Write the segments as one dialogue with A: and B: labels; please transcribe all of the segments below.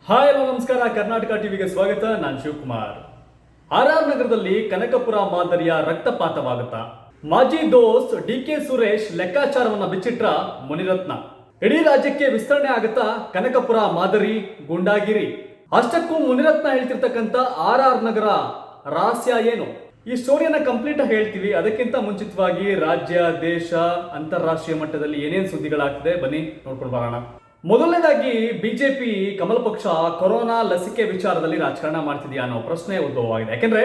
A: Hi hello ನಮಸ್ಕಾರ. ಕರ್ನಾಟಕ ಟಿವಿಗೆ ಸ್ವಾಗತ. ನಾನು ಶಿವಕುಮಾರ್. ಆರ್ ನಗರದಲ್ಲಿ ಕನಕಪುರ ಮಾದರಿಯ ರಕ್ತಪಾತವಾಗುತ್ತಾ? ಮಾಜಿ ದೋಸ್ತ್ ಡಿಕೆ ಸುರೇಶ್ ಲೆಕ್ಕಾಚಾರವನ್ನ ಬಿಚ್ಚಿಟ್ರ ಮುನಿರತ್ನ. ಇಡೀ ರಾಜ್ಯಕ್ಕೆ ವಿಸ್ತರಣೆ ಆಗುತ್ತಾ ಕನಕಪುರ ಮಾದರಿ ಗೂಂಡಾಗಿರಿ? ಅಷ್ಟಕ್ಕೂ ಮುನಿರತ್ನ ಹೇಳ್ತಿರ್ತಕ್ಕಂಥ ಆರ್ ನಗರ ರಹಸ್ಯ ಏನು? ಈ ಸ್ಟೋರಿಯನ್ನ ಕಂಪ್ಲೀಟ್ ಹೇಳ್ತೀವಿ. ಅದಕ್ಕಿಂತ ಮುಂಚಿತವಾಗಿ ರಾಜ್ಯ, ದೇಶ, ಅಂತಾರಾಷ್ಟ್ರೀಯ ಮಟ್ಟದಲ್ಲಿ ಏನೇನು ಸುದ್ದಿಗಳಾಗ್ತದೆ ಬನ್ನಿ ನೋಡ್ಕೊಂಡು ಬರೋಣ. ಮೊದಲನೇದಾಗಿ ಬಿಜೆಪಿ ಕಮಲ ಪಕ್ಷ ಕೊರೋನಾ ಲಸಿಕೆ ವಿಚಾರದಲ್ಲಿ ರಾಜಕಾರಣ ಮಾಡ್ತಿದೆಯಾ ಅನ್ನೋ ಪ್ರಶ್ನೆ ಉದ್ಭವವಾಗಿದೆ. ಯಾಕೆಂದ್ರೆ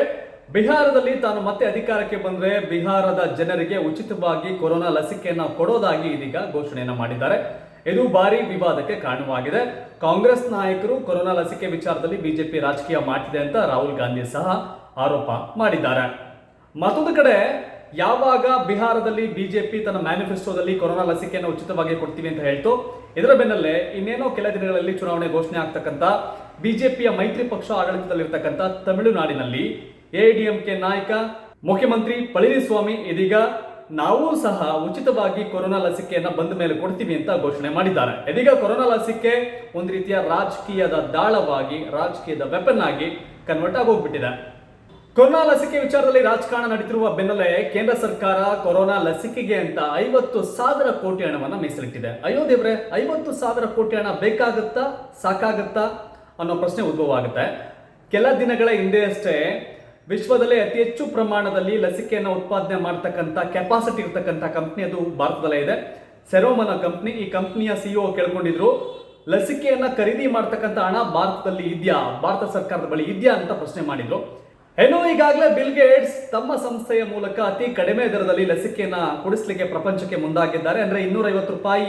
A: ಬಿಹಾರದಲ್ಲಿ ತಾನು ಮತ್ತೆ ಅಧಿಕಾರಕ್ಕೆ ಬಂದ್ರೆ ಬಿಹಾರದ ಜನರಿಗೆ ಉಚಿತವಾಗಿ ಕೊರೋನಾ ಲಸಿಕೆಯನ್ನ ಕೊಡೋದಾಗಿ ಇದೀಗ ಘೋಷಣೆಯನ್ನ ಮಾಡಿದ್ದಾರೆ. ಇದು ಭಾರಿ ವಿವಾದಕ್ಕೆ ಕಾರಣವಾಗಿದೆ. ಕಾಂಗ್ರೆಸ್ ನಾಯಕರು ಕೊರೋನಾ ಲಸಿಕೆ ವಿಚಾರದಲ್ಲಿ ಬಿಜೆಪಿ ರಾಜಕೀಯ ಮಾಡ್ತಿದೆ ಅಂತ ರಾಹುಲ್ ಗಾಂಧಿ ಸಹ ಆರೋಪ ಮಾಡಿದ್ದಾರೆ. ಮತ್ತೊಂದು ಕಡೆ ಯಾವಾಗ ಬಿಹಾರದಲ್ಲಿ ಬಿಜೆಪಿ ತನ್ನ ಮ್ಯಾನಿಫೆಸ್ಟೋದಲ್ಲಿ ಕೊರೋನಾ ಲಸಿಕೆಯನ್ನು ಉಚಿತವಾಗಿ ಕೊಡ್ತೀವಿ ಅಂತ ಹೇಳ್ತು, ಇದರ ಬೆನ್ನಲ್ಲೇ ಇನ್ನೇನೋ ಕೆಲ ದಿನಗಳಲ್ಲಿ ಚುನಾವಣೆ ಘೋಷಣೆ ಆಗ್ತಕ್ಕಂಥ ಬಿಜೆಪಿಯ ಮೈತ್ರಿ ಪಕ್ಷ ಆಡಳಿತದಲ್ಲಿರ್ತಕ್ಕಂಥ ತಮಿಳುನಾಡಿನಲ್ಲಿ ಎಐಡಿಎಂಕೆ ನಾಯಕ ಮುಖ್ಯಮಂತ್ರಿ ಪಳನಿಸ್ವಾಮಿ ಇದೀಗ ನಾವು ಸಹ ಉಚಿತವಾಗಿ ಕೊರೋನಾ ಲಸಿಕೆಯನ್ನ ಬಂದ ಮೇಲೆ ಕೊಡ್ತೀವಿ ಅಂತ ಘೋಷಣೆ ಮಾಡಿದ್ದಾರೆ. ಇದೀಗ ಕೊರೋನಾ ಲಸಿಕೆ ಒಂದು ರೀತಿಯ ರಾಜಕೀಯದ ದಾಳವಾಗಿ, ರಾಜಕೀಯದ ವೆಪನ್ ಆಗಿ ಕನ್ವರ್ಟ್ ಆಗೋಗ್ಬಿಟ್ಟಿದೆ. ಕೊರೋನಾ ಲಸಿಕೆ ವಿಚಾರದಲ್ಲಿ ರಾಜಕಾರಣ ನಡೀತಿರುವ ಬೆನ್ನಲ್ಲೇ ಕೇಂದ್ರ ಸರ್ಕಾರ ಕೊರೋನಾ ಲಸಿಕೆಗೆ ಅಂತ 50,000 ಕೋಟಿ ಹಣವನ್ನ ಮೀಸಲಿಟ್ಟಿದೆ. ಅಯ್ಯೋ ದೇವ್ರೆ, 50,000 ಕೋಟಿ ಹಣ ಬೇಕಾಗುತ್ತಾ, ಸಾಕಾಗುತ್ತಾ ಅನ್ನೋ ಪ್ರಶ್ನೆ ಉದ್ಭವ ಆಗುತ್ತೆ. ಕೆಲ ದಿನಗಳ ಹಿಂದೆ ಅಷ್ಟೇ ವಿಶ್ವದಲ್ಲೇ ಅತಿ ಹೆಚ್ಚು ಪ್ರಮಾಣದಲ್ಲಿ ಲಸಿಕೆಯನ್ನು ಉತ್ಪಾದನೆ ಮಾಡತಕ್ಕಂಥ ಕೆಪಾಸಿಟಿ ಇರತಕ್ಕಂಥ ಕಂಪ್ನಿ ಅದು ಭಾರತದಲ್ಲೇ ಇದೆ. ಸೆರೋಮ್ ಅನ್ನೋ ಕಂಪ್ನಿ. ಈ ಕಂಪ್ನಿಯ ಸಿಇಒ ಕೇಳ್ಕೊಂಡಿದ್ರು, ಲಸಿಕೆಯನ್ನ ಖರೀದಿ ಮಾಡತಕ್ಕಂಥ ಹಣ ಭಾರತದಲ್ಲಿ ಇದೆಯಾ, ಭಾರತ ಸರ್ಕಾರದ ಬಳಿ ಇದೆಯಾ ಅಂತ ಪ್ರಶ್ನೆ ಮಾಡಿದ್ರು. ಏನೋ ಈಗಾಗಲೇ ಬಿಲ್ ಗೇಟ್ಸ್ ತಮ್ಮ ಸಂಸ್ಥೆಯ ಮೂಲಕ ಅತಿ ಕಡಿಮೆ ದರದಲ್ಲಿ ಲಸಿಕೆಯನ್ನ ಕೊಡಿಸ್ಲಿಕ್ಕೆ ಪ್ರಪಂಚಕ್ಕೆ ಮುಂದಾಗಿದ್ದಾರೆ. ಅಂದ್ರೆ 250 ರೂಪಾಯಿ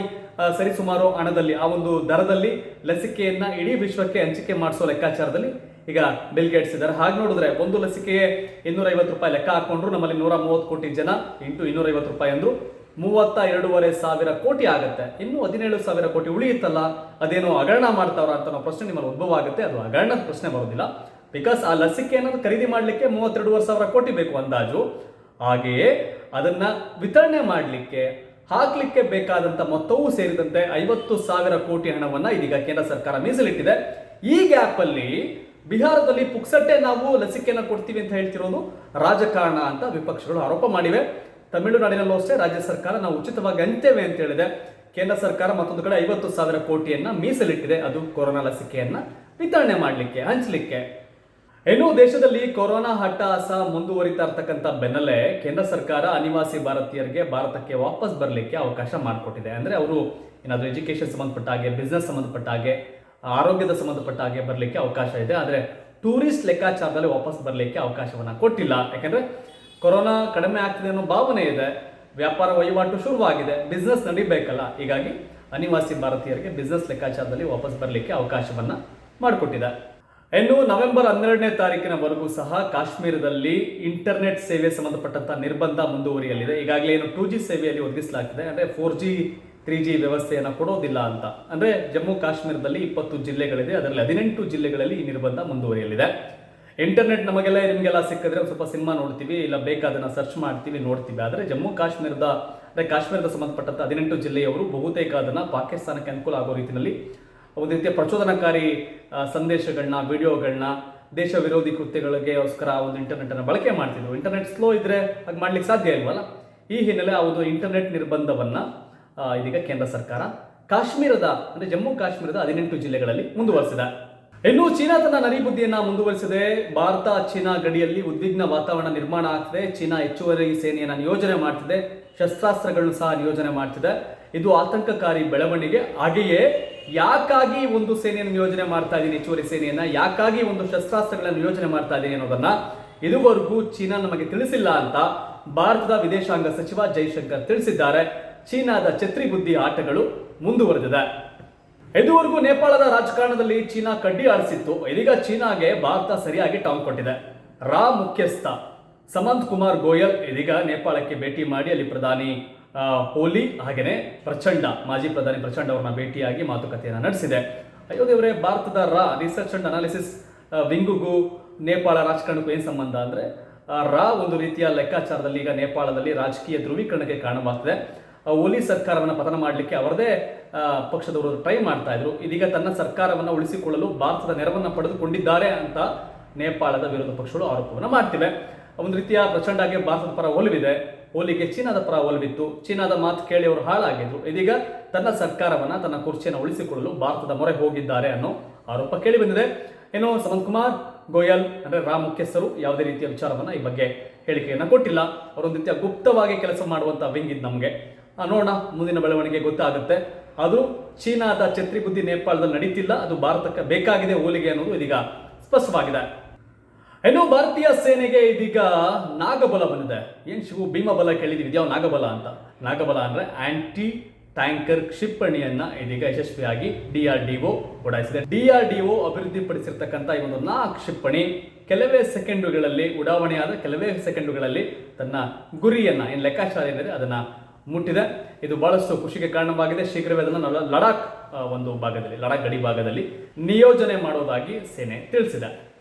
A: ಸರಿಸುಮಾರು ಹಣದಲ್ಲಿ, ಆ ಒಂದು ದರದಲ್ಲಿ ಲಸಿಕೆಯನ್ನ ಇಡೀ ವಿಶ್ವಕ್ಕೆ ಹಂಚಿಕೆ ಮಾಡಿಸೋ ಲೆಕ್ಕಾಚಾರದಲ್ಲಿ ಈಗ ಬಿಲ್ ಗೇಟ್ಸ್ ಇದ್ದಾರೆ. ಹಾಗೆ ನೋಡಿದ್ರೆ ಒಂದು ಲಸಿಕೆಗೆ 250 ರೂಪಾಯಿ ಲೆಕ್ಕ ಹಾಕೊಂಡ್ರು, ನಮ್ಮಲ್ಲಿ 130 ಕೋಟಿ ಜನ ಇಂಟು 250 ರೂಪಾಯಿ ಅಂದ್ರು 32,500 ಕೋಟಿ ಆಗುತ್ತೆ. ಇನ್ನು 17,000 ಕೋಟಿ ಉಳಿಯುತ್ತಲ್ಲ, ಅದೇನೋ ಹಗರಣ ಮಾಡ್ತಾವ್ರ ಅಂತ ನಾವು ಪ್ರಶ್ನೆ ನಿಮ್ಮಲ್ಲಿ ಉದ್ಭವ ಆಗುತ್ತೆ. ಅದು ಹಗರಣದ ಪ್ರಶ್ನೆ ಬರೋದಿಲ್ಲ. ಬಿಕಾಸ್ ಆ ಲಸಿಕೆಯನ್ನು ಖರೀದಿ ಮಾಡಲಿಕ್ಕೆ 32,500 ಕೋಟಿ ಬೇಕು ಅಂದಾಜು. ಹಾಗೆಯೇ ಅದನ್ನ ವಿತರಣೆ ಮಾಡಲಿಕ್ಕೆ, ಹಾಕ್ಲಿಕ್ಕೆ ಬೇಕಾದಂತ ಮೊತ್ತವೂ ಸೇರಿದಂತೆ 50,000 ಕೋಟಿ ಹಣವನ್ನ ಇದೀಗ ಕೇಂದ್ರ ಸರ್ಕಾರ ಮೀಸಲಿಟ್ಟಿದೆ. ಈ ಗ್ಯಾಪ್ ಅಲ್ಲಿ ಬಿಹಾರದಲ್ಲಿ ಪುಕ್ಸಟ್ಟೆ ನಾವು ಲಸಿಕೆಯನ್ನು ಕೊಡ್ತೀವಿ ಅಂತ ಹೇಳ್ತಿರೋದು ರಾಜಕಾರಣ ಅಂತ ವಿಪಕ್ಷಗಳು ಆರೋಪ ಮಾಡಿವೆ. ತಮಿಳುನಾಡಿನಲ್ಲೂ ಅಷ್ಟೇ ರಾಜ್ಯ ಸರ್ಕಾರ ನಾವು ಉಚಿತವಾಗಿ ಹಂಚ್ತೇವೆ ಅಂತ ಹೇಳಿದೆ. ಕೇಂದ್ರ ಸರ್ಕಾರ ಮತ್ತೊಂದು ಕಡೆ 50,000 ಕೋಟಿಯನ್ನ ಮೀಸಲಿಟ್ಟಿದೆ, ಅದು ಕೊರೋನಾ ಲಸಿಕೆಯನ್ನ ವಿತರಣೆ ಮಾಡಲಿಕ್ಕೆ, ಹಂಚಲಿಕ್ಕೆ. ಇನ್ನು ದೇಶದಲ್ಲಿ ಕೊರೋನಾ ಹಠಾಸ ಮುಂದುವರಿತಾ ಇರ್ತಕ್ಕಂಥ ಬೆನ್ನಲ್ಲೇ ಕೇಂದ್ರ ಸರ್ಕಾರ ಅನಿವಾಸಿ ಭಾರತೀಯರಿಗೆ ಭಾರತಕ್ಕೆ ವಾಪಸ್ ಬರಲಿಕ್ಕೆ ಅವಕಾಶ ಮಾಡಿಕೊಟ್ಟಿದೆ. ಅಂದ್ರೆ ಅವರು ಏನಾದರೂ ಎಜುಕೇಶನ್ ಸಂಬಂಧಪಟ್ಟ ಹಾಗೆ, ಬಿಸ್ನೆಸ್ ಸಂಬಂಧಪಟ್ಟ ಹಾಗೆ, ಆರೋಗ್ಯದ ಸಂಬಂಧಪಟ್ಟ ಹಾಗೆ ಬರಲಿಕ್ಕೆ ಅವಕಾಶ ಇದೆ. ಆದರೆ ಟೂರಿಸ್ಟ್ ಲೆಕ್ಕಾಚಾರದಲ್ಲಿ ವಾಪಸ್ ಬರಲಿಕ್ಕೆ ಅವಕಾಶವನ್ನ ಕೊಟ್ಟಿಲ್ಲ. ಯಾಕಂದ್ರೆ ಕೊರೋನಾ ಕಡಿಮೆ ಆಗ್ತಿದೆ ಅನ್ನೋ ಭಾವನೆ ಇದೆ, ವ್ಯಾಪಾರ ವಹಿವಾಟು ಶುರುವಾಗಿದೆ, ಬಿಸ್ನೆಸ್ ನಡಿಬೇಕಲ್ಲ. ಹೀಗಾಗಿ ಅನಿವಾಸಿ ಭಾರತೀಯರಿಗೆ ಬಿಸ್ನೆಸ್ ಲೆಕ್ಕಾಚಾರದಲ್ಲಿ ವಾಪಸ್ ಬರಲಿಕ್ಕೆ ಅವಕಾಶವನ್ನ ಮಾಡಿಕೊಟ್ಟಿದೆ. ಇನ್ನು ನವೆಂಬರ್ 12ನೇ ತಾರೀಕಿನವರೆಗೂ ಸಹ ಕಾಶ್ಮೀರದಲ್ಲಿ ಇಂಟರ್ನೆಟ್ ಸೇವೆ ಸಂಬಂಧಪಟ್ಟಂತ ನಿರ್ಬಂಧ ಮುಂದುವರಿಯಲಿದೆ. ಈಗಾಗಲೇ ಏನು 2G ಸೇವೆಯಲ್ಲಿ ಒದಗಿಸಲಾಗ್ತಿದೆ, ಅಂದ್ರೆ 4G 3G ವ್ಯವಸ್ಥೆಯನ್ನು ಕೊಡೋದಿಲ್ಲ ಅಂತ. ಅಂದ್ರೆ ಜಮ್ಮು ಕಾಶ್ಮೀರದಲ್ಲಿ 20 ಜಿಲ್ಲೆಗಳಿದೆ, ಅದರಲ್ಲಿ 18 ಜಿಲ್ಲೆಗಳಲ್ಲಿ ಈ ನಿರ್ಬಂಧ ಮುಂದುವರಿಯಲಿದೆ. ಇಂಟರ್ನೆಟ್ ನಮಗೆಲ್ಲ ನಿಮಗೆಲ್ಲ ಸಿಕ್ಕಿದ್ರೆ ಸ್ವಲ್ಪ ಸಿನಿಮಾ ನೋಡ್ತೀವಿ, ಇಲ್ಲ ಬೇಕಾದನ್ನ ಸರ್ಚ್ ಮಾಡ್ತೀವಿ, ನೋಡ್ತೀವಿ. ಆದರೆ ಜಮ್ಮು ಕಾಶ್ಮೀರದ ಕಾಶ್ಮೀರದ ಸಂಬಂಧಪಟ್ಟಂತ 18 ಜಿಲ್ಲೆಯವರು ಬಹುತೇಕ ಅದನ್ನ ಪಾಕಿಸ್ತಾನಕ್ಕೆ ಅನುಕೂಲ ಆಗೋ ರೀತಿಯಲ್ಲಿ ಒಂದು ರೀತಿಯ ಪ್ರಚೋದನಕಾರಿ ಸಂದೇಶಗಳನ್ನ, ವಿಡಿಯೋಗಳನ್ನ, ದೇಶ ವಿರೋಧಿ ಕೃತ್ಯಗಳಿಗೋಸ್ಕರ ಒಂದು ಇಂಟರ್ನೆಟ್ ಅನ್ನು ಬಳಕೆ ಮಾಡ್ತಿದ್ರು. ಇಂಟರ್ನೆಟ್ ಸ್ಲೋ ಇದ್ರೆ ಹಾಗೆ ಮಾಡ್ಲಿಕ್ಕೆ ಸಾಧ್ಯ ಇಲ್ವಲ್ಲ. ಈ ಹಿನ್ನೆಲೆ ಆ ಒಂದು ಇಂಟರ್ನೆಟ್ ನಿರ್ಬಂಧವನ್ನ ಇದೀಗ ಕೇಂದ್ರ ಸರ್ಕಾರ ಕಾಶ್ಮೀರದ ಅಂದ್ರೆ ಜಮ್ಮು ಕಾಶ್ಮೀರದ 18 ಜಿಲ್ಲೆಗಳಲ್ಲಿ ಮುಂದುವರಿಸಿದೆ. ಇನ್ನು ಚೀನಾ ತನ್ನ ನರಿಬುದ್ಧಿಯನ್ನ ಮುಂದುವರಿಸಿದೆ. ಭಾರತ ಚೀನಾ ಗಡಿಯಲ್ಲಿ ಉದ್ವಿಗ್ನ ವಾತಾವರಣ ನಿರ್ಮಾಣ ಆಗ್ತಿದೆ. ಚೀನಾ ಹೆಚ್ಚುವರಿ ಸೇನೆಯನ್ನ ನಿಯೋಜನೆ ಮಾಡ್ತಿದೆ, ಶಸ್ತ್ರಾಸ್ತ್ರಗಳನ್ನು ಸಹ ನಿಯೋಜನೆ ಮಾಡ್ತಿದೆ. ಇದು ಆತಂಕಕಾರಿ ಬೆಳವಣಿಗೆ. ಹಾಗೆಯೇ ಯಾಕಾಗಿ ಒಂದು ಸೇನೆಯನ್ನು ನಿಯೋಜನೆ ಮಾಡ್ತಾ ಇದ್ದೀನಿ, ಹೆಚ್ಚುವರಿ ಸೇನೆಯನ್ನ ಯಾಕಾಗಿ ಒಂದು ಶಸ್ತ್ರಾಸ್ತ್ರಗಳನ್ನು ನಿಯೋಜನೆ ಮಾಡ್ತಾ ಇದ್ದೀನಿ ಅನ್ನೋದನ್ನ ಇದುವರೆಗೂ ಚೀನಾ ನಮಗೆ ತಿಳಿಸಿಲ್ಲ ಅಂತ ಭಾರತದ ವಿದೇಶಾಂಗ ಸಚಿವ ಜೈಶಂಕರ್ ತಿಳಿಸಿದ್ದಾರೆ. ಚೀನಾದ ಛತ್ರಿ ಬುದ್ಧಿ ಆಟಗಳು ಮುಂದುವರೆದಿದೆ. ಇದುವರೆಗೂ ನೇಪಾಳದ ರಾಜಕಾರಣದಲ್ಲಿ ಚೀನಾ ಕಡ್ಡಿ ಆಡಿಸಿತ್ತು. ಇದೀಗ ಚೀನಾಗೆ ಭಾರತ ಸರಿಯಾಗಿ ಟಾಂಗ್ ಕೊಟ್ಟಿದೆ. ರಾ ಮುಖ್ಯಸ್ಥ ಸಮಂತ್ ಕುಮಾರ್ ಗೋಯಲ್ ಇದೀಗ ನೇಪಾಳಕ್ಕೆ ಭೇಟಿ ಮಾಡಿ ಅಲ್ಲಿ ಪ್ರಧಾನಿ ಓಲಿ ಹಾಗೆಯೇ ಪ್ರಚಂಡ, ಮಾಜಿ ಪ್ರಧಾನಿ ಪ್ರಚಂಡ ಅವರನ್ನ ಭೇಟಿಯಾಗಿ ಮಾತುಕತೆಯನ್ನು ನಡೆಸಿದೆ. ಅಯ್ಯೋ ದೇವರೇ, ಭಾರತದ ರಿಸರ್ಚ್ ಅಂಡ್ ಅನಾಲಿಸಿಸ್ ವಿಂಗುಗೂ ನೇಪಾಳ ರಾಜಕಾರಣಕ್ಕೂ ಏನು ಸಂಬಂಧ ಅಂದ್ರೆ, ಒಂದು ರೀತಿಯ ಲೆಕ್ಕಾಚಾರದಲ್ಲಿ ಈಗ ನೇಪಾಳದಲ್ಲಿ ರಾಜಕೀಯ ಧ್ರುವೀಕರಣಕ್ಕೆ ಕಾರಣವಾಗ್ತದೆ. ಓಲಿ ಸರ್ಕಾರವನ್ನು ಪತನ ಮಾಡಲಿಕ್ಕೆ ಅವರದೇ ಪಕ್ಷದವರು ಟ್ರೈ ಮಾಡ್ತಾ ಇದ್ರು. ಇದೀಗ ತನ್ನ ಸರ್ಕಾರವನ್ನು ಉಳಿಸಿಕೊಳ್ಳಲು ಭಾರತದ ನೆರವನ್ನು ಪಡೆದುಕೊಂಡಿದ್ದಾರೆ ಅಂತ ನೇಪಾಳದ ವಿರೋಧ ಪಕ್ಷಗಳು ಆರೋಪವನ್ನು ಮಾಡ್ತಿವೆ. ಒಂದು ರೀತಿಯ ಪ್ರಚಂಡಾಗಿ ಭಾರತದ ಪರ ಒಲವಿದೆ, ಓಲಿಗೆ ಚೀನಾದ ಪರ ಒಲವಿತ್ತು. ಚೀನಾದ ಮಾತು ಕೇಳಿ ಅವರು ಹಾಳಾಗಿದ್ರು. ಇದೀಗ ತನ್ನ ಸರ್ಕಾರವನ್ನು, ತನ್ನ ಕುರ್ಚಿಯನ್ನು ಉಳಿಸಿಕೊಳ್ಳಲು ಭಾರತದ ಮೊರೆ ಹೋಗಿದ್ದಾರೆ ಅನ್ನೋ ಆರೋಪ ಕೇಳಿ ಬಂದಿದೆ. ಏನು ಸಮಂತ್ ಕುಮಾರ್ ಗೋಯಲ್ ಅಂದರೆ ರಾಮ್ ಮುಖ್ಯಸ್ಥರು ಯಾವುದೇ ರೀತಿಯ ವಿಚಾರವನ್ನು ಈ ಬಗ್ಗೆ ಹೇಳಿಕೆಯನ್ನು ಕೊಟ್ಟಿಲ್ಲ. ಅವರೊಂದು ರೀತಿಯ ಗುಪ್ತವಾಗಿ ಕೆಲಸ ಮಾಡುವಂಥ ವಿಂಗ್ ಇದು ನಮಗೆ. ನೋಡೋಣ, ಮುಂದಿನ ಬೆಳವಣಿಗೆ ಗೊತ್ತಾಗುತ್ತೆ. ಅದು ಚೀನಾದ ಛತ್ರಿ ಬುದ್ಧಿ ನೇಪಾಳದಲ್ಲಿ ನಡೀತಿಲ್ಲ, ಅದು ಭಾರತಕ್ಕೆ ಬೇಕಾಗಿದೆ ಓಲಿಗೆ ಅನ್ನೋದು ಇದೀಗ ಸ್ಪಷ್ಟವಾಗಿದೆ. ಇನ್ನು ಭಾರತೀಯ ಸೇನೆಗೆ ಇದೀಗ ನಾಗಬಲ ಬಂದಿದೆ. ಏನು ಶಿವು ಭೀಮಬಲ ಕೇಳಿದೀವಿ, ಇದ್ಯಾವ ನಾಗಬಲ ಅಂತ? ನಾಗಬಲ ಅಂದರೆ ಆಂಟಿ ಟ್ಯಾಂಕರ್ ಕ್ಷಿಪಣಿಯನ್ನ ಇದೀಗ ಯಶಸ್ವಿಯಾಗಿ DRDO ಉಡಾಯಿಸಿದೆ. DRDO ಅಭಿವೃದ್ಧಿಪಡಿಸಿರ್ತಕ್ಕಂಥ ಈ ಒಂದು 4 ಕ್ಷಿಪಣಿ ಕೆಲವೇ ಸೆಕೆಂಡುಗಳಲ್ಲಿ ಉಡಾವಣೆಯಾದ ಕೆಲವೇ ಸೆಕೆಂಡುಗಳಲ್ಲಿ ತನ್ನ ಗುರಿಯನ್ನ ಏನು ಲೆಕ್ಕಾಚಾರ ಏನಿದೆ ಅದನ್ನ ಮುಟ್ಟಿದೆ. ಇದು ಬಹಳಷ್ಟು ಖುಷಿಗೆ ಕಾರಣವಾಗಿದೆ. ಶೀಘ್ರವೇ ಅದನ್ನು ಲಡಾಖ್ ಒಂದು ಭಾಗದಲ್ಲಿ, ಲಡಾಖ್ ಗಡಿ ಭಾಗದಲ್ಲಿ ನಿಯೋಜನೆ ಮಾಡೋದಾಗಿ ಸೇನೆ ತಿಳಿಸಿದೆ.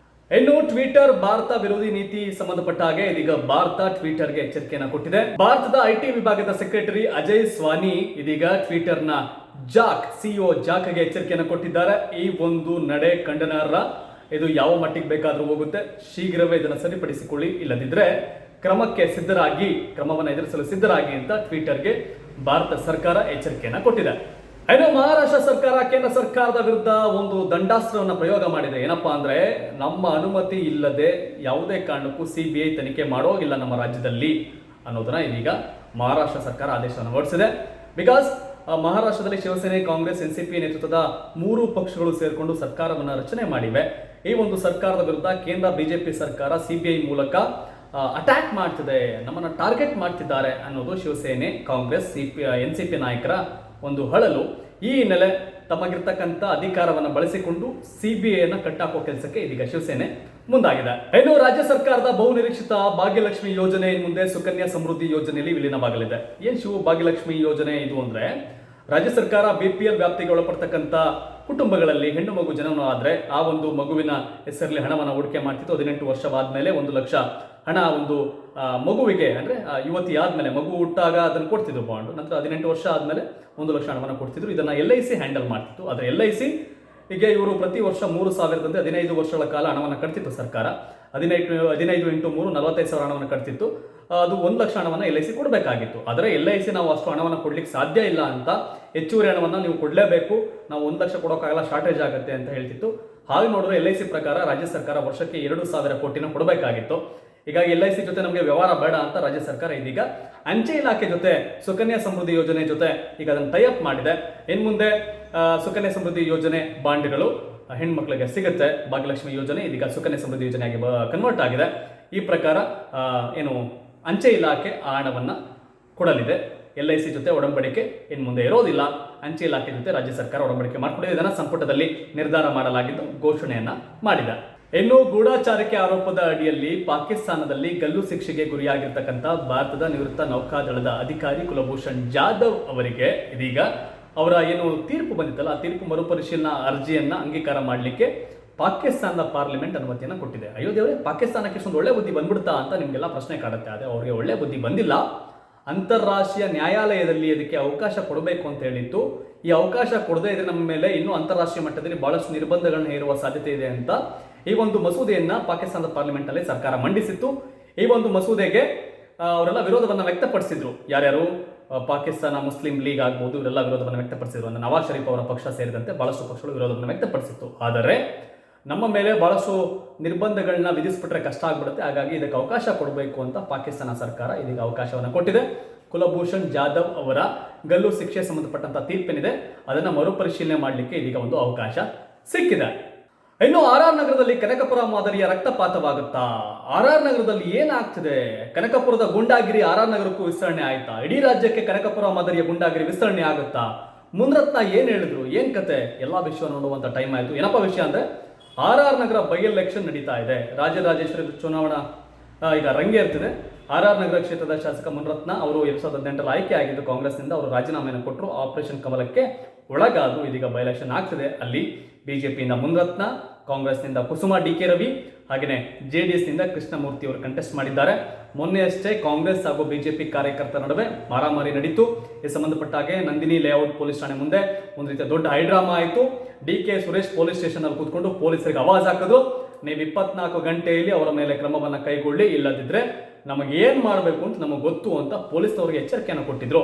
A: ಇನ್ನು ಟ್ವಿಟರ್ ಭಾರತ ವಿರೋಧಿ ನೀತಿ ಸಂಬಂಧಪಟ್ಟ ಹಾಗೆ ಇದೀಗ ಭಾರತ ಟ್ವಿಟರ್ಗೆ ಎಚ್ಚರಿಕೆಯನ್ನು ಕೊಟ್ಟಿದೆ. ಭಾರತದ IT ವಿಭಾಗದ ಸೆಕ್ರೆಟರಿ ಅಜಯ್ ಸ್ವಾನಿ ಇದೀಗ ಟ್ವಿಟರ್ನ CEO ಜಾಕ್ಗೆ ಎಚ್ಚರಿಕೆಯನ್ನು ಕೊಟ್ಟಿದ್ದಾರೆ. ಈ ಒಂದು ನಡೆ ಖಂಡನಾರ್ಹ. ಇದು ಯಾವ ಮಟ್ಟಿಗೆ ಬೇಕಾದರೂ ಹೋಗುತ್ತೆ. ಶೀಘ್ರವೇ ಇದನ್ನು ಸರಿಪಡಿಸಿಕೊಳ್ಳಿ, ಇಲ್ಲದಿದ್ದರೆ ಕ್ರಮವನ್ನು ಎದುರಿಸಲು ಸಿದ್ಧರಾಗಿ ಅಂತ ಟ್ವಿಟರ್ಗೆ ಭಾರತ ಸರ್ಕಾರ ಎಚ್ಚರಿಕೆಯನ್ನು ಕೊಟ್ಟಿದೆ. ಇನ್ನು ಮಹಾರಾಷ್ಟ್ರ ಸರ್ಕಾರ ಕೇಂದ್ರ ಸರ್ಕಾರದ ವಿರುದ್ಧ ಒಂದು ದಂಡಾಸ್ತ್ರವನ್ನು ಪ್ರಯೋಗ ಮಾಡಿದೆ. ಏನಪ್ಪಾ ಅಂದ್ರೆ, ನಮ್ಮ ಅನುಮತಿ ಇಲ್ಲದೆ ಯಾವುದೇ ಕಾರಣಕ್ಕೂ CBI ತನಿಖೆ ಮಾಡೋಗಿಲ್ಲ ನಮ್ಮ ರಾಜ್ಯದಲ್ಲಿ ಅನ್ನೋದನ್ನ ಇದೀಗ ಮಹಾರಾಷ್ಟ್ರ ಸರ್ಕಾರ ಆದೇಶವನ್ನು ಹೊರಡಿಸಿದೆ. ಬಿಕಾಸ್ ಮಹಾರಾಷ್ಟ್ರದಲ್ಲಿ ಶಿವಸೇನೆ, ಕಾಂಗ್ರೆಸ್, NCP ನೇತೃತ್ವದ 3 ಪಕ್ಷಗಳು ಸೇರಿಕೊಂಡು ಸರ್ಕಾರವನ್ನು ರಚನೆ ಮಾಡಿವೆ. ಈ ಒಂದು ಸರ್ಕಾರದ ವಿರುದ್ಧ ಕೇಂದ್ರ BJP ಸರ್ಕಾರ CBI ಮೂಲಕ ಅಟ್ಯಾಕ್ ಮಾಡ್ತಿದೆ, ನಮ್ಮನ್ನು ಟಾರ್ಗೆಟ್ ಮಾಡ್ತಿದ್ದಾರೆ ಅನ್ನೋದು ಶಿವಸೇನೆ, ಕಾಂಗ್ರೆಸ್, NCP ನಾಯಕರ ಒಂದು ಹಳಲು. ಈ ಹಿನ್ನೆಲೆ ತಮಗಿರ್ತಕ್ಕಂಥ ಅಧಿಕಾರವನ್ನು ಬಳಸಿಕೊಂಡು CBIಯನ್ನು ಕಟ್ಟಾಕೋ ಕೆಲಸಕ್ಕೆ ಇದೀಗ ಶಿವಸೇನೆ ಮುಂದಾಗಿದೆ. ಇನ್ನು ರಾಜ್ಯ ಸರ್ಕಾರದ ಬಹುನಿರೀಕ್ಷಿತ ಭಾಗ್ಯಲಕ್ಷ್ಮಿ ಯೋಜನೆ ಮುಂದೆ ಸುಕನ್ಯಾ ಸಮೃದ್ಧಿ ಯೋಜನೆಯಲ್ಲಿ ವಿಲೀನವಾಗಲಿದೆ. ಏನ್ ಶಿವು ಭಾಗ್ಯಲಕ್ಷ್ಮಿ ಯೋಜನೆ ಇದು ಅಂದ್ರೆ, ರಾಜ್ಯ ಸರ್ಕಾರ BPL ವ್ಯಾಪ್ತಿಗೆ ಒಳಪಡ್ತಕ್ಕಂಥ ಕುಟುಂಬಗಳಲ್ಲಿ ಹೆಣ್ಣು ಮಗು ಜನನ ಆದರೆ ಆ ಒಂದು ಮಗುವಿನ ಹೆಸರಲ್ಲಿ ಹಣವನ್ನು ಹೂಡಿಕೆ ಮಾಡ್ತಿತ್ತು. 18 ವರ್ಷವಾದ್ಮೇಲೆ 1 ಲಕ್ಷ ಹಣ ಒಂದು ಮಗುವಿಗೆ ಅಂದರೆ ಯುವತಿ ಆದಮೇಲೆ, ಮಗು ಹುಟ್ಟಾಗ ಅದನ್ನು ಕೊಡ್ತಿದ್ರು ಬಾಂಡು, ನಂತರ 18 ವರ್ಷ ಆದಮೇಲೆ 1 ಲಕ್ಷ ಹಣವನ್ನು ಕೊಡ್ತಿದ್ರು. ಇದನ್ನು LIC ಹ್ಯಾಂಡಲ್ ಮಾಡ್ತಿತ್ತು. ಆದರೆ LIC ಹೀಗೆ ಇವರು ಪ್ರತಿ ವರ್ಷ 3,000ದಂತೆ 15 ವರ್ಷಗಳ ಕಾಲ ಹಣವನ್ನು ಕಟ್ತಿತ್ತು ಸರ್ಕಾರ. 15 × 3 45,000 ಹಣವನ್ನು ಕಟ್ತಿತ್ತು. ಅದು 1 ಲಕ್ಷ ಹಣವನ್ನು LIC ಕೊಡಬೇಕಾಗಿತ್ತು. ಆದರೆ LIC ನಾವು ಅಷ್ಟು ಹಣವನ್ನು ಕೊಡ್ಲಿಕ್ಕೆ ಸಾಧ್ಯ ಇಲ್ಲ ಅಂತ, ಹೆಚ್ಚುವರಿ ಹಣವನ್ನು ನೀವು ಕೊಡಲೇಬೇಕು, ನಾವು 1 ಲಕ್ಷ ಕೊಡೋಕ್ಕಾಗಲ್ಲ, ಶಾರ್ಟೇಜ್ ಆಗುತ್ತೆ ಅಂತ ಹೇಳ್ತಿತ್ತು. ಹಾಗೆ ನೋಡಿದ್ರೆ LIC ಪ್ರಕಾರ ರಾಜ್ಯ ಸರ್ಕಾರ ವರ್ಷಕ್ಕೆ 2,000 ಕೋಟಿನ ಕೊಡಬೇಕಾಗಿತ್ತು. ಹೀಗಾಗಿ LIC ಜೊತೆ ನಮಗೆ ವ್ಯವಹಾರ ಬೇಡ ಅಂತ ರಾಜ್ಯ ಸರ್ಕಾರ ಇದೀಗ ಅಂಚೆ ಇಲಾಖೆ ಜೊತೆ ಸುಕನ್ಯಾ ಸಮೃದ್ಧಿ ಯೋಜನೆ ಜೊತೆ ಈಗ ಅದನ್ನು ಟೈ ಅಪ್ ಮಾಡಿದೆ. ಇನ್ನು ಮುಂದೆ ಸುಕನ್ಯಾ ಸಮೃದ್ಧಿ ಯೋಜನೆ ಬಾಂಡ್ಗಳು ಹೆಣ್ಮಕ್ಳಿಗೆ ಸಿಗುತ್ತೆ. ಭಾಗ್ಯಲಕ್ಷ್ಮಿ ಯೋಜನೆ ಇದೀಗ ಸುಕನ್ಯಾ ಸಮೃದ್ಧಿ ಯೋಜನೆಯಾಗಿ ಕನ್ವರ್ಟ್ ಆಗಿದೆ. ಈ ಪ್ರಕಾರ ಏನು ಅಂಚೆ ಇಲಾಖೆ ಆ ಹಣವನ್ನು ಕೊಡಲಿದೆ. LIC ಜೊತೆ ಒಡಂಬಡಿಕೆ ಇನ್ನು ಮುಂದೆ ಇರೋದಿಲ್ಲ. ಅಂಚೆ ಇಲಾಖೆ ಜೊತೆ ರಾಜ್ಯ ಸರ್ಕಾರ ಒಡಂಬಡಿಕೆ ಮಾಡಿಕೊಂಡಿದೆ. ಇದನ್ನು ಸಂಪುಟದಲ್ಲಿ ನಿರ್ಧಾರ ಮಾಡಲಾಗಿದ್ದು ಘೋಷಣೆಯನ್ನ ಮಾಡಿದೆ. ಇನ್ನು ಗೂಢಾಚಾರಿಕೆ ಆರೋಪದ ಅಡಿಯಲ್ಲಿ ಪಾಕಿಸ್ತಾನದಲ್ಲಿ ಗಲ್ಲು ಶಿಕ್ಷೆಗೆ ಗುರಿಯಾಗಿರ್ತಕ್ಕಂಥ ಭಾರತದ ನಿವೃತ್ತ ನೌಕಾದಳದ ಅಧಿಕಾರಿ ಕುಲಭೂಷಣ್ ಜಾಧವ್ ಅವರಿಗೆ ಇದೀಗ ಅವರ ಏನು ತೀರ್ಪು ಬಂದಿತ್ತಲ್ಲ, ಆ ತೀರ್ಪು ಮರುಪರಿಶೀಲನಾ ಅರ್ಜಿಯನ್ನ ಅಂಗೀಕಾರ ಮಾಡಲಿಕ್ಕೆ ಪಾಕಿಸ್ತಾನದ ಪಾರ್ಲಿಮೆಂಟ್ ಅನುಮತಿಯನ್ನು ಕೊಟ್ಟಿದೆ. ಅಯ್ಯೋ ದೇವರೇ, ಪಾಕಿಸ್ತಾನಕ್ಕೆ ಒಂದು ಒಳ್ಳೆ ಬುದ್ಧಿ ಬಂದ್ಬಿಡ್ತಾ ಅಂತ ನಿಮಗೆಲ್ಲ ಪ್ರಶ್ನೆ ಕಾಡುತ್ತೆ. ಆದರೆ ಅವರಿಗೆ ಒಳ್ಳೆ ಬುದ್ಧಿ ಬಂದಿಲ್ಲ. ಅಂತಾರಾಷ್ಟ್ರೀಯ ನ್ಯಾಯಾಲಯದಲ್ಲಿ ಅದಕ್ಕೆ ಅವಕಾಶ ಕೊಡಬೇಕು ಅಂತ ಹೇಳಿತ್ತು. ಈ ಅವಕಾಶ ಕೊಡದೇ ಇದ್ರೆ ನಮ್ಮ ಮೇಲೆ ಇನ್ನೂ ಅಂತಾರಾಷ್ಟ್ರೀಯ ಮಟ್ಟದಲ್ಲಿ ಬಹಳಷ್ಟು ನಿರ್ಬಂಧಗಳನ್ನ ಹೇರುವ ಸಾಧ್ಯತೆ ಇದೆ ಅಂತ ಈ ಒಂದು ಮಸೂದೆಯನ್ನ ಪಾಕಿಸ್ತಾನದ ಪಾರ್ಲಿಮೆಂಟ್ ಅಲ್ಲಿ ಸರ್ಕಾರ ಮಂಡಿಸಿತ್ತು. ಈ ಒಂದು ಮಸೂದೆಗೆ ಅವರೆಲ್ಲ ವಿರೋಧವನ್ನು ವ್ಯಕ್ತಪಡಿಸಿದ್ರು. ಯಾರ್ಯಾರು? ಪಾಕಿಸ್ತಾನ ಮುಸ್ಲಿಂ ಲೀಗ್ ಆಗ್ಬೋದು, ಇವರೆಲ್ಲ ವಿರೋಧವನ್ನು ವ್ಯಕ್ತಪಡಿಸಿದ್ರು. ಅಂದ್ರೆ ನವಾಜ್ ಶರೀಫ್ ಅವರ ಪಕ್ಷ ಸೇರಿದಂತೆ ಬಹಳಷ್ಟು ಪಕ್ಷಗಳು ವಿರೋಧವನ್ನು ವ್ಯಕ್ತಪಡಿಸಿತ್ತು. ಆದರೆ ನಮ್ಮ ಮೇಲೆ ಬಹಳಷ್ಟು ನಿರ್ಬಂಧಗಳನ್ನ ವಿಧಿಸ್ಬಿಟ್ರೆ ಕಷ್ಟ ಆಗ್ಬಿಡುತ್ತೆ, ಹಾಗಾಗಿ ಇದಕ್ಕೆ ಅವಕಾಶ ಕೊಡಬೇಕು ಅಂತ ಪಾಕಿಸ್ತಾನ ಸರ್ಕಾರ ಇದೀಗ ಅವಕಾಶವನ್ನು ಕೊಟ್ಟಿದೆ. ಕುಲಭೂಷಣ್ ಜಾಧವ್ ಅವರ ಗಲ್ಲು ಶಿಕ್ಷೆ ಸಂಬಂಧಪಟ್ಟಂತ ತೀರ್ಪೇನಿದೆ ಅದನ್ನು ಮರುಪರಿಶೀಲನೆ ಮಾಡಲಿಕ್ಕೆ ಇದೀಗ ಒಂದು ಅವಕಾಶ ಸಿಕ್ಕಿದೆ. ಇನ್ನು RR ನಗರದಲ್ಲಿ ಕನಕಪುರ ಮಾದರಿಯ ರಕ್ತಪಾತವಾಗುತ್ತಾ? RR ನಗರದಲ್ಲಿ ಏನಾಗ್ತಿದೆ? ಕನಕಪುರದ ಗೂಂಡಾಗಿರಿ RR ನಗರಕ್ಕೂ ವಿಸ್ತರಣೆ ಆಯ್ತಾ? ಇಡೀ ರಾಜ್ಯಕ್ಕೆ ಕನಕಪುರ ಮಾದರಿಯ ಗೂಂಡಾಗಿರಿ ವಿಸ್ತರಣೆ ಆಗುತ್ತಾ? ಮುನ್ರತ್ನ ಏನ್ ಹೇಳಿದ್ರು, ಏನ್ ಕತೆ, ಎಲ್ಲಾ ವಿಷಯ ನೋಡುವಂತ ಟೈಮ್ ಆಯ್ತು. ಏನಪ್ಪಾ ವಿಷಯ ಅಂದ್ರೆ, RR ನಗರ ಬೈ ಎಲೆಕ್ಷನ್ ನಡೀತಾ ಇದೆ. ರಾಜರಾಜೇಶ್ವರಿ ಚುನಾವಣಾ ಈಗ ರಂಗೇರ್ತಿದೆ. RR ನಗರ ಕ್ಷೇತ್ರದ ಶಾಸಕ ಮುನ್ರತ್ನ ಅವರು 2018ರಲ್ಲಿ ಆಯ್ಕೆ ಆಗಿದ್ದು ಕಾಂಗ್ರೆಸ್ನಿಂದ. ಅವರು ರಾಜೀನಾಮೆಯನ್ನು ಕೊಟ್ಟರು, ಆಪರೇಷನ್ ಕಮಲಕ್ಕೆ ಒಳಗಾದ್ರು. ಇದೀಗ ಬೈ ಎಲೆಕ್ಷನ್ ಆಗ್ತಿದೆ. ಅಲ್ಲಿ ಬಿಜೆಪಿಯಿಂದ ಮುನ್ರತ್ನ, ಕಾಂಗ್ರೆಸ್ನಿಂದ ಕುಸುಮಾ DK ರವಿ, ಹಾಗೆಯೇ JDS ನಿಂದ ಕೃಷ್ಣಮೂರ್ತಿ ಅವರು ಕಂಟೆಸ್ಟ್ ಮಾಡಿದ್ದಾರೆ. ಮೊನ್ನೆ ಅಷ್ಟೇ ಕಾಂಗ್ರೆಸ್ ಹಾಗೂ ಬಿಜೆಪಿ ಕಾರ್ಯಕರ್ತರ ನಡುವೆ ಮಾರಾಮಾರಿ ನಡೀತು. ಈ ಸಂಬಂಧಪಟ್ಟ ಹಾಗೆ ನಂದಿನಿ ಲೇಔಟ್ ಪೊಲೀಸ್ ಠಾಣೆ ಮುಂದೆ ಒಂದು ರೀತಿಯ ದೊಡ್ಡ ಹೈಡ್ರಾಮಾ ಆಯಿತು. ಡಿ.ಕೆ. ಸುರೇಶ್ ಪೊಲೀಸ್ ಸ್ಟೇಷನ್ ಅಲ್ಲಿ ಕೂತ್ಕೊಂಡು ಪೊಲೀಸರಿಗೆ ಆವಾಜ್ ಹಾಕಿದ್ರು, ನೀವು 24 ಗಂಟೆಯಲ್ಲಿ ಅವರ ಮೇಲೆ ಕ್ರಮವನ್ನು ಕೈಗೊಳ್ಳಿ, ಇಲ್ಲದಿದ್ರೆ ನಮಗೆ ಏನ್ ಮಾಡಬೇಕು ಅಂತ ನಮಗೆ ಗೊತ್ತು ಅಂತ ಪೊಲೀಸ್ನವರಿಗೆ ಎಚ್ಚರಿಕೆಯನ್ನು ಕೊಟ್ಟಿದ್ರು.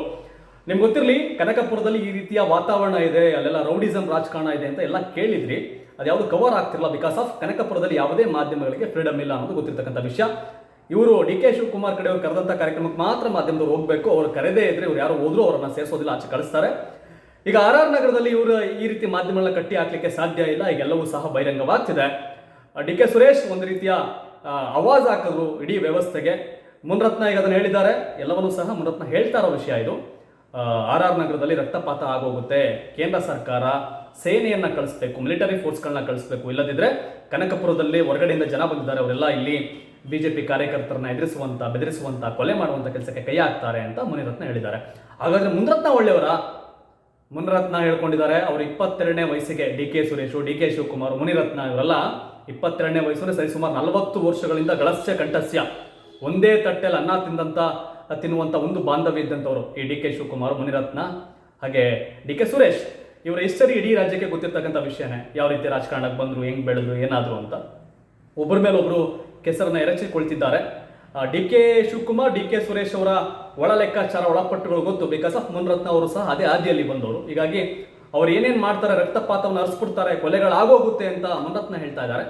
A: ನಿಮ್ಗೆ ಗೊತ್ತಿರಲಿ, ಕನಕಪುರದಲ್ಲಿ ಈ ರೀತಿಯ ವಾತಾವರಣ ಇದೆ, ಅಲ್ಲೆಲ್ಲ ರೌಡಿಸಂ ರಾಜಕಾರಣ ಇದೆ ಅಂತ ಎಲ್ಲ ಕೇಳಿದ್ರಿ. ಅದ್ಯಾವುದು ಕವರ್ ಆಗ್ತಿರಲ್ಲ, ಬಿಕಾಸ್ ಆಫ್ ಕನಕಪುರದಲ್ಲಿ ಯಾವುದೇ ಮಾಧ್ಯಮಗಳಿಗೆ ಫ್ರೀಡಮ್ ಇಲ್ಲ ಅನ್ನೋದು ಗೊತ್ತಿರ್ತಕ್ಕಂಥ ವಿಷಯ. ಇವರು ಡಿ.ಕೆ. ಶಿವಕುಮಾರ್ ಕಡೆ ಅವರು ಕರೆದಂಥ ಕಾರ್ಯಕ್ರಮಕ್ಕೆ ಮಾತ್ರ ಮಾಧ್ಯಮದವ್ರು ಹೋಗಬೇಕು. ಅವ್ರು ಕರೆದೇ ಇದ್ರೆ ಇವ್ರು ಯಾರು ಹೋದ್ರು ಅವರನ್ನ ಸೇರಿಸೋದಿಲ್ಲ, ಆಚೆ ಕಳಿಸ್ತಾರೆ. ಈಗ ಆರ್ ನಗರದಲ್ಲಿ ಇವರು ಈ ರೀತಿ ಮಾಧ್ಯಮಗಳನ್ನ ಕಟ್ಟಿ ಹಾಕ್ಲಿಕ್ಕೆ ಸಾಧ್ಯ ಇಲ್ಲ. ಈಗೆಲ್ಲವೂ ಸಹ ಬಹಿರಂಗವಾಗ್ತಿದೆ. ಡಿ.ಕೆ. ಸುರೇಶ್ ಒಂದು ರೀತಿಯ ಆವಾಜ್ ಹಾಕಿದ್ರು ಇಡೀ ವ್ಯವಸ್ಥೆಗೆ. ಮುನ್ರತ್ನ ಈಗ ಅದನ್ನು ಹೇಳಿದ್ದಾರೆ, ಎಲ್ಲವನ್ನೂ ಸಹ ಮುನ್ರತ್ನ ಹೇಳ್ತಾ ಇರೋ ವಿಷಯ ಇದು. ಆರ್ ನಗರದಲ್ಲಿ ರಕ್ತಪಾತ ಆಗೋಗುತ್ತೆ, ಕೇಂದ್ರ ಸರ್ಕಾರ ಸೇನೆಯನ್ನ ಕಳಿಸ್ಬೇಕು, ಮಿಲಿಟರಿ ಫೋರ್ಸ್ಗಳನ್ನ ಕಳಿಸ್ಬೇಕು, ಇಲ್ಲದಿದ್ರೆ ಕನಕಪುರದಲ್ಲಿ ಹೊರಗಡೆಯಿಂದ ಜನ ಬಂದಿದ್ದಾರೆ, ಅವರೆಲ್ಲ ಇಲ್ಲಿ ಬಿಜೆಪಿ ಕಾರ್ಯಕರ್ತರನ್ನ ಬೆದರಿಸುವಂತ ಕೊಲೆ ಮಾಡುವಂತ ಕೆಲಸಕ್ಕೆ ಕೈ ಹಾಕ್ತಾರೆ ಅಂತ ಮುನಿರತ್ನ ಹೇಳಿದ್ದಾರೆ. ಹಾಗಾದ್ರೆ ಮುನ್ರತ್ನ ಒಳ್ಳೆಯವರ? ಮುನಿರತ್ನ ಹೇಳ್ಕೊಂಡಿದ್ದಾರೆ ಅವರು 22ನೇ ವಯಸ್ಸಿಗೆ ಡಿ.ಕೆ. ಸುರೇಶ್, ಡಿ.ಕೆ. ಶಿವಕುಮಾರ್, ಮುನಿರತ್ನ ಇವರೆಲ್ಲ 22ನೇ ವಯಸ್ಸು ಸರಿ ಸುಮಾರು 40 ವರ್ಷಗಳಿಂದ ಗಳಸ್ಯ ಕಂಠಸ್ಯ ಒಂದೇ ತಟ್ಟೆಯಲ್ಲಿ ಅನ್ನ ತಿನ್ನುವಂತ ಒಂದು ಬಾಂಧವ್ಯ ಇದ್ದಂಥವ್ರು ಈ ಡಿ.ಕೆ. ಶಿವಕುಮಾರ್, ಮುನಿರತ್ನ ಹಾಗೆ ಡಿ.ಕೆ. ಸುರೇಶ್. ಇವರ ಹಿಸ್ಟರಿ ಇಡೀ ರಾಜ್ಯಕ್ಕೆ ಗೊತ್ತಿರ್ತಕ್ಕಂಥ ವಿಷಯನೇ, ಯಾವ ರೀತಿ ರಾಜಕಾರಣಕ್ಕೆ ಬಂದ್ರು, ಹೆಂಗ್ ಬೆಳೆದ್ರು, ಏನಾದ್ರು ಅಂತ. ಒಬ್ಬರ ಮೇಲೆ ಒಬ್ರು ಕೆಸರನ್ನ ಎರಚಿಕೊಳ್ತಿದ್ದಾರೆ. ಡಿ.ಕೆ. ಶಿವಕುಮಾರ್, ಡಿ.ಕೆ. ಸುರೇಶ್ ಅವರ ಒಳ ಲೆಕ್ಕಾಚಾರ, ಒಳಪಟ್ಟುಗಳು ಗೊತ್ತು. ಬಿಕಾಸ್ ಆಫ್ ಮುನಿರತ್ನ ಅವರು ಸಹ ಅದೇ ಹಾದಿಯಲ್ಲಿ ಬಂದವರು. ಹೀಗಾಗಿ ಅವ್ರು ಏನೇನ್ ಮಾಡ್ತಾರೆ, ರಕ್ತಪಾತವನ್ನು ಹರಿಸ್ಬಿಡ್ತಾರೆ, ಕೊಲೆಗಳಾಗೋಗುತ್ತೆ ಅಂತ ಮುನಿರತ್ನ ಹೇಳ್ತಾ ಇದ್ದಾರೆ.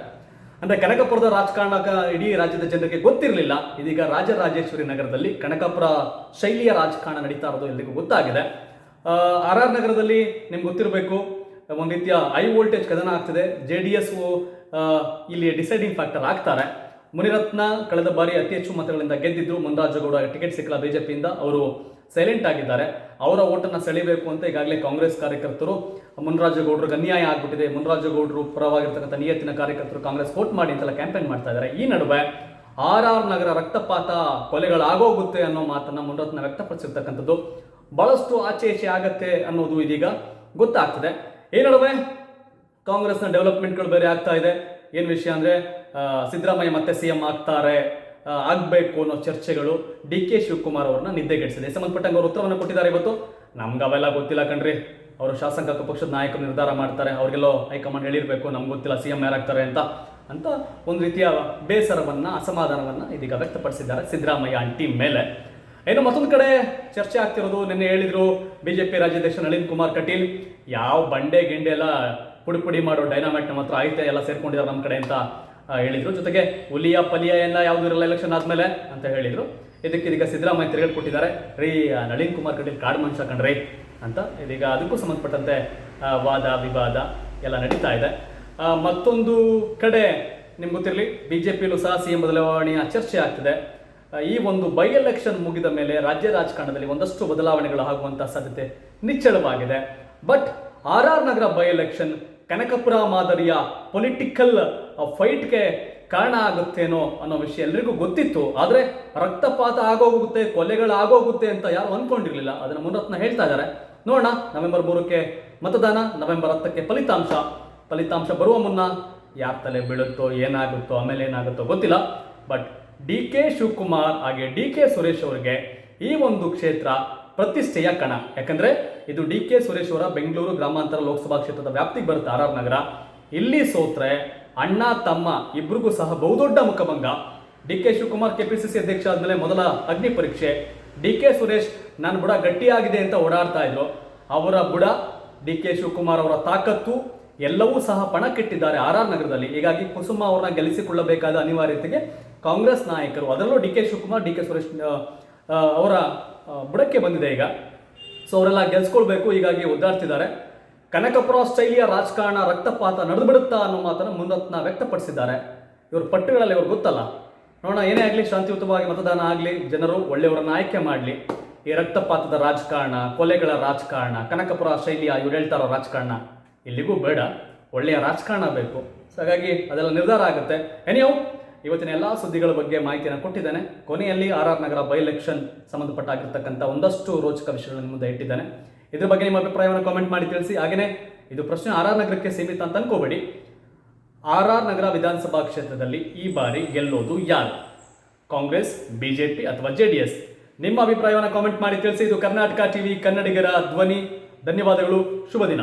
A: ಅಂದ್ರೆ ಕನಕಪುರದ ರಾಜಕಾರಣಕ ಇಡೀ ರಾಜ್ಯದ ಜನರಿಗೆ ಗೊತ್ತಿರಲಿಲ್ಲ. ಇದೀಗ ರಾಜರಾಜೇಶ್ವರಿ ನಗರದಲ್ಲಿ ಕನಕಪುರ ಶೈಲಿಯ ರಾಜಕಾರಣ ನಡೀತಾ ಇರೋದು ಎಲ್ರಿಗೂ ಗೊತ್ತಾಗಿದೆ. ಆರ್ ನಗರದಲ್ಲಿ ನಿಮ್ಗೆ ಗೊತ್ತಿರಬೇಕು, ಒಂದು ರೀತಿಯ ಹೈ ವೋಲ್ಟೇಜ್ ಕದನ ಆಗ್ತಿದೆ. JDS ಇಲ್ಲಿ ಡಿಸೈಡಿಂಗ್ ಫ್ಯಾಕ್ಟರ್ ಆಗ್ತಾರೆ. ಮುನಿರತ್ನ ಕಳೆದ ಬಾರಿ ಅತಿ ಹೆಚ್ಚು ಮತಗಳಿಂದ ಗೆದ್ದಿದ್ರು. ಮುನ್ರಾಜಗೌಡ ಟಿಕೆಟ್ ಸಿಕ್ಕಲ್ಲ ಬಿಜೆಪಿಯಿಂದ, ಅವರು ಸೈಲೆಂಟ್ ಆಗಿದ್ದಾರೆ. ಅವರ ಓಟನ್ನು ಸೆಳಿಬೇಕು ಅಂತ ಈಗಾಗಲೇ ಕಾಂಗ್ರೆಸ್ ಕಾರ್ಯಕರ್ತರು ಮುನ್ರಾಜಗೌಡರಿಗೆ ಅನ್ಯಾಯ ಆಗ್ಬಿಟ್ಟಿದೆ, ಮುನ್ರಾಜಗೌಡರು ಪರವಾಗಿರ್ತಕ್ಕಂಥ ನಿಯತ್ತಿನ ಕಾರ್ಯಕರ್ತರು ಕಾಂಗ್ರೆಸ್ ವೋಟ್ ಮಾಡಿ ಅಂತೆಲ್ಲ ಕ್ಯಾಂಪೇನ್ ಮಾಡ್ತಾ ಇದ್ದಾರೆ. ಈ ನಡುವೆ ಆರ್ ನಗರ ರಕ್ತಪಾತ ಕೊಲೆಗಳಾಗೋಗುತ್ತೆ ಅನ್ನೋ ಮಾತನ್ನ ಮುನ್ರತ್ನ ವ್ಯಕ್ತಪಡಿಸಿರ್ತಕ್ಕಂಥದ್ದು ಬಹಳಷ್ಟು ಆಚೆ ಈಚೆ ಆಗತ್ತೆ ಅನ್ನೋದು ಇದೀಗ ಗೊತ್ತಾಗ್ತದೆ. ಈ ನಡುವೆ ಕಾಂಗ್ರೆಸ್ನ ಡೆವಲಪ್ಮೆಂಟ್ಗಳು ಬೇರೆ ಆಗ್ತಾ ಇದೆ. ಏನ್ ವಿಷಯ ಅಂದ್ರೆ ಸಿದ್ದರಾಮಯ್ಯ ಮತ್ತೆ CM ಆಗ್ಬೇಕು ಅನ್ನೋ ಚರ್ಚೆಗಳು ಡಿ.ಕೆ. ಶಿವಕುಮಾರ್ ಅವ್ರನ್ನ ನಿದ್ದೆಗೆಡಿಸಿದೆ. ಸಂಬಂಧಪಟ್ಟಂಗೆ ಅವರು ಉತ್ತರವನ್ನು ಕೊಟ್ಟಿದ್ದಾರೆ. ಇವತ್ತು ನಮ್ಗೆ ಅವೆಲ್ಲ ಗೊತ್ತಿಲ್ಲ ಕಣ್ರಿ, ಅವರು ಶಾಸಕಾಂಗ ಪಕ್ಷದ ನಾಯಕರು ನಿರ್ಧಾರ ಮಾಡ್ತಾರೆ, ಅವ್ರಿಗೆಲ್ಲೋ ಹೈಕಮಾಂಡ್ ಹೇಳಿರ್ಬೇಕು, ನಮ್ಗೆ ಗೊತ್ತಿಲ್ಲ CM ಯಾರಾಗ್ತಾರೆ ಅಂತ ಒಂದು ರೀತಿಯ ಬೇಸರವನ್ನ, ಅಸಮಾಧಾನವನ್ನ ಇದೀಗ ವ್ಯಕ್ತಪಡಿಸಿದ್ದಾರೆ ಸಿದ್ದರಾಮಯ್ಯ ಟೀಮ್ ಮೇಲೆ. ಏನೋ ಮತ್ತೊಂದು ಕಡೆ ಚರ್ಚೆ ಆಗ್ತಿರೋದು, ನಿನ್ನೆ ಹೇಳಿದ್ರು ಬಿಜೆಪಿ ರಾಜ್ಯಾಧ್ಯಕ್ಷ ನಳಿನ್ ಕುಮಾರ್ ಕಟೀಲ್, ಯಾವ ಬಂಡೆ ಗಿಂಡೆ ಎಲ್ಲ ಪುಡಿ ಮಾಡೋ ಡೈನಾಮೈಟ್ ನಮ್ಮ ಹತ್ರ ಐತೆ, ಎಲ್ಲ ಸೇರ್ಕೊಂಡಿದ್ದಾರೆ ನಮ್ಮ ಕಡೆ ಅಂತ ಹೇಳಿದ್ರು. ಜೊತೆಗೆ ಹುಲಿಯ ಪಲಿಯ ಎಲ್ಲ ಯಾವ್ದು ಇರಲ್ಲ ಎಲೆಕ್ಷನ್ ಆದ್ಮೇಲೆ ಅಂತ ಹೇಳಿದ್ರು. ಇದೀಗ ಸಿದ್ದರಾಮಯ್ಯ ತಿರುಗೇಟ್ ಕೊಟ್ಟಿದ್ದಾರೆ, ರೀ ನಳಿನ್ ಕುಮಾರ್ ಕಟೀಲ್ ಕಾಡು ಮನುಷ್ಯ ಕಣ್ರಿ ಅಂತ. ಇದೀಗ ಅದಕ್ಕೂ ಸಂಬಂಧಪಟ್ಟಂತೆ ವಾದ ವಿವಾದ ಎಲ್ಲ ನಡೀತಾ ಇದೆ. ಮತ್ತೊಂದು ಕಡೆ ನಿಮ್ಗೆ ಗೊತ್ತಿರಲಿ, ಬಿಜೆಪಿಯಲ್ಲೂ ಸಹ CM ಬದಲಾವಣೆಯ ಚರ್ಚೆ ಆಗ್ತಿದೆ. ಈ ಒಂದು ಬೈ ಎಲೆಕ್ಷನ್ ಮುಗಿದ ಮೇಲೆ ರಾಜ್ಯ ರಾಜಕಾರಣದಲ್ಲಿ ಒಂದಷ್ಟು ಬದಲಾವಣೆಗಳು ಆಗುವಂತ ಸಾಧ್ಯತೆ ನಿಚ್ಚಳವಾಗಿದೆ. But R Nagar by election Kanakapura ಮಾದರಿಯ ಪೊಲಿಟಿಕಲ್ ಫೈಟ್ಗೆ ಕಾರಣ ಆಗುತ್ತೇನೋ ಅನ್ನೋ ವಿಷಯ ಎಲ್ರಿಗೂ ಗೊತ್ತಿತ್ತು. ಆದ್ರೆ ರಕ್ತಪಾತ ಆಗೋಗುತ್ತೆ, ಕೊಲೆಗಳಾಗೋಗುತ್ತೆ ಅಂತ ಯಾರು ಅನ್ಕೊಂಡಿರ್ಲಿಲ್ಲ. ಅದನ್ನ ಮುನ್ರತ್ನ ಹೇಳ್ತಾ ಇದ್ದಾರೆ. ನೋಡೋಣ, ನವೆಂಬರ್ 3ಕ್ಕೆ ಮತದಾನ, ನವೆಂಬರ್ 10ಕ್ಕೆ ಫಲಿತಾಂಶ ಬರುವ ಮುನ್ನ ಯಾರ ತಲೆ ಬೀಳುತ್ತೋ, ಏನಾಗುತ್ತೋ, ಆಮೇಲೆ ಏನಾಗುತ್ತೋ ಗೊತ್ತಿಲ್ಲ. ಬಟ್ ಡಿ.ಕೆ. ಶಿವಕುಮಾರ್ ಹಾಗೆ ಡಿ.ಕೆ. ಸುರೇಶ್ ಅವರಿಗೆ ಈ ಒಂದು ಕ್ಷೇತ್ರ ಪ್ರತಿಷ್ಠೆಯ ಕಣ. ಯಾಕಂದ್ರೆ ಇದು ಡಿ.ಕೆ. ಸುರೇಶ್ ಅವರ ಬೆಂಗಳೂರು ಗ್ರಾಮಾಂತರ ಲೋಕಸಭಾ ಕ್ಷೇತ್ರದ ವ್ಯಾಪ್ತಿಗೆ ಬರುತ್ತೆ ಆರ್ ನಗರ. ಇಲ್ಲಿ ಸೋತ್ರೆ ಅಣ್ಣ ತಮ್ಮ ಇಬ್ರಿಗೂ ಸಹ ಬಹುದೊಡ್ಡ ಮುಖಭಂಗ. ಡಿ.ಕೆ. ಶಿವಕುಮಾರ್ KPCC ಅಧ್ಯಕ್ಷ ಆದ್ಮೇಲೆ ಮೊದಲ ಅಗ್ನಿ ಪರೀಕ್ಷೆ. ಡಿ.ಕೆ. ಸುರೇಶ್ ನನ್ನ ಬುಡ ಗಟ್ಟಿಯಾಗಿದೆ ಅಂತ ಓಡಾಡ್ತಾ ಇದ್ರು. ಅವರ ಬುಡ, ಡಿ.ಕೆ. ಶಿವಕುಮಾರ್ ಅವರ ತಾಕತ್ತು ಎಲ್ಲವೂ ಸಹ ಪಣಕ್ಕಿಟ್ಟಿದ್ದಾರೆ ಆರ್ ನಗರದಲ್ಲಿ. ಹೀಗಾಗಿ ಕುಸುಮ ಅವರನ್ನ ಗೆಲ್ಲಿಸಿಕೊಳ್ಳಬೇಕಾದ ಅನಿವಾರ್ಯತೆಗೆ ಕಾಂಗ್ರೆಸ್ ನಾಯಕರು, ಅದರಲ್ಲೂ ಡಿ.ಕೆ. ಶಿವಕುಮಾರ್, ಡಿ.ಕೆ. ಸುರೇಶ್ ಅವರ ಬುಡಕ್ಕೆ ಬಂದಿದೆ ಈಗ. ಸೊ ಅವರೆಲ್ಲ ಗೆಲ್ಸ್ಕೊಳ್ಬೇಕು, ಹೀಗಾಗಿ ಒದ್ದಾಡ್ತಿದ್ದಾರೆ. ಕನಕಪುರ ಶೈಲಿಯ ರಾಜಕಾರಣ, ರಕ್ತಪಾತ ನಡೆದುಬಿಡುತ್ತಾ ಅನ್ನೋ ಮಾತನ್ನು ಮುನ್ರತ್ನ ವ್ಯಕ್ತಪಡಿಸಿದ್ದಾರೆ. ಇವ್ರ ಪಟ್ಟುಗಳಲ್ಲಿ ಇವ್ರು ಗೊತ್ತಲ್ಲ. ನೋಡೋಣ, ಏನೇ ಆಗಲಿ, ಶಾಂತಿಯುತವಾಗಿ ಮತದಾನ ಆಗಲಿ, ಜನರು ಒಳ್ಳೆಯವರನ್ನ ಆಯ್ಕೆ ಮಾಡಲಿ. ಈ ರಕ್ತಪಾತದ ರಾಜಕಾರಣ, ಕೊಲೆಗಳ ರಾಜಕಾರಣ, ಕನಕಪುರ ಶೈಲಿಯ ಇವ್ರು ಹೇಳ್ತಾರೋ ರಾಜಕಾರಣ ಇಲ್ಲಿಗೂ ಬೇಡ. ಒಳ್ಳೆಯ ರಾಜಕಾರಣ ಬೇಕು. ಸೊ ಹಾಗಾಗಿ ಅದೆಲ್ಲ ನಿರ್ಧಾರ ಆಗುತ್ತೆ. ಎನಿಯೋ, ಇವತ್ತಿನ ಎಲ್ಲ ಸುದ್ದಿಗಳ ಬಗ್ಗೆ ಮಾಹಿತಿಯನ್ನು ಕೊಟ್ಟಿದ್ದೇನೆ. ಕೊನೆಯಲ್ಲಿ ಆರ್ ನಗರ ಬೈ ಎಲೆಕ್ಷನ್ ಸಂಬಂಧಪಟ್ಟಾಗಿರ್ತಕ್ಕಂಥ ಒಂದಷ್ಟು ರೋಚಕ ವಿಷಯಗಳನ್ನು ಮುಂದೆ ಇಟ್ಟಿದ್ದೇನೆ. ಇದ್ರ ಬಗ್ಗೆ ನಿಮ್ಮ ಅಭಿಪ್ರಾಯವನ್ನು ಕಾಮೆಂಟ್ ಮಾಡಿ ತಿಳಿಸಿ. ಹಾಗೆಯೇ ಇದು ಪ್ರಶ್ನೆ ಆರ್ ನಗರಕ್ಕೆ ಸೀಮಿತ ಅಂತ ಅನ್ಕೋಬೇಡಿ. ಆರ್ ನಗರ ವಿಧಾನಸಭಾ ಕ್ಷೇತ್ರದಲ್ಲಿ ಈ ಬಾರಿ ಗೆಲ್ಲೋದು ಯಾರು? ಕಾಂಗ್ರೆಸ್, ಬಿಜೆಪಿ ಅಥವಾ ಜೆಡಿಎಸ್? ನಿಮ್ಮ ಅಭಿಪ್ರಾಯವನ್ನು ಕಾಮೆಂಟ್ ಮಾಡಿ ತಿಳಿಸಿ. ಇದು ಕರ್ನಾಟಕ ಟಿವಿ, ಕನ್ನಡಿಗರ ಧ್ವನಿ. ಧನ್ಯವಾದಗಳು. ಶುಭ ದಿನ.